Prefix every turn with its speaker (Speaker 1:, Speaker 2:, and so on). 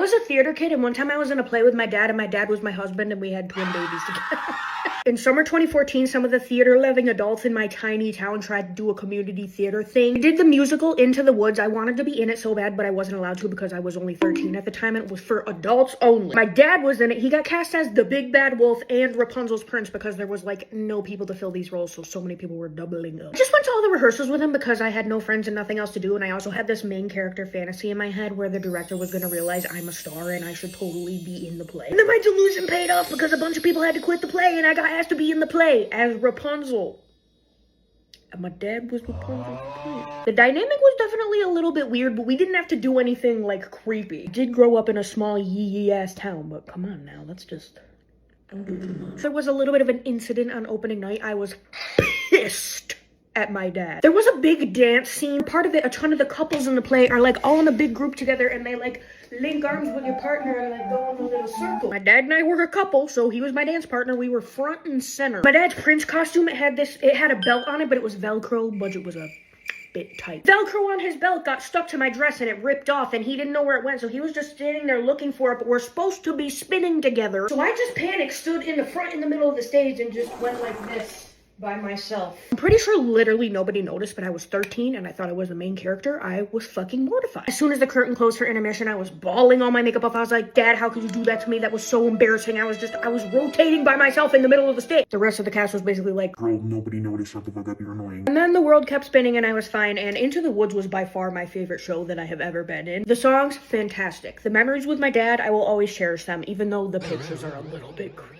Speaker 1: was a theater kid, and one time I was in a play with my dad, and my dad was my husband, and we had twin babies together. In summer 2014, some of the theater-loving adults in my tiny town tried to do a community theater thing. I did the musical Into the Woods. I wanted to be in it so bad, but I wasn't allowed to because I was only 13 at the time, and it was for adults only. My dad was in it. He got cast as the Big Bad Wolf and Rapunzel's Prince because there was, like, no people to fill these roles, so many people were doubling up. I just went to all the rehearsals with him because I had no friends and nothing else to do, and I also had this main character fantasy in my head where the director was gonna realize I'm a star and I should totally be in the play. And then my delusion paid off because a bunch of people had to quit the play, and I got asked to be in the play as Rapunzel. And my dad was Rapunzel's Prince. The dynamic was definitely a little bit weird, but we didn't have to do anything, like, creepy. I did grow up in a small yee-yee-ass town, but come on now, let's just... don't do too much. There was a little bit of an incident on opening night. I was pissed at my dad. There was a big dance scene. Part of it, a ton of the couples in the play are, like, all in a big group together, and they, like, link arms with your partner and, like, go in a little circle. My dad and I were a couple, so he was my dance partner. We were front and center. My dad's Prince costume, it had a belt on it, but it was Velcro. Budget was a bit tight. Velcro on his belt got stuck to my dress and it ripped off, and he didn't know where it went, so he was just standing there looking for it, but we're supposed to be spinning together. So I just panicked, stood in the front in the middle of the stage, and just went like this by myself. I'm pretty sure literally nobody noticed, but I was 13 and I thought I was the main character. I was fucking mortified. As soon as the curtain closed for intermission, I was bawling all my makeup off. I was like, Dad, how could you do that to me? That was so embarrassing. I was rotating by myself in the middle of the stage. The rest of the cast was basically like, girl, nobody noticed, shut the fuck up, you're annoying. And then the world kept spinning and I was fine, and Into the Woods was by far my favorite show that I have ever been in. The songs, fantastic. The memories with my dad, I will always cherish them, even though the pictures are a little bit creepy.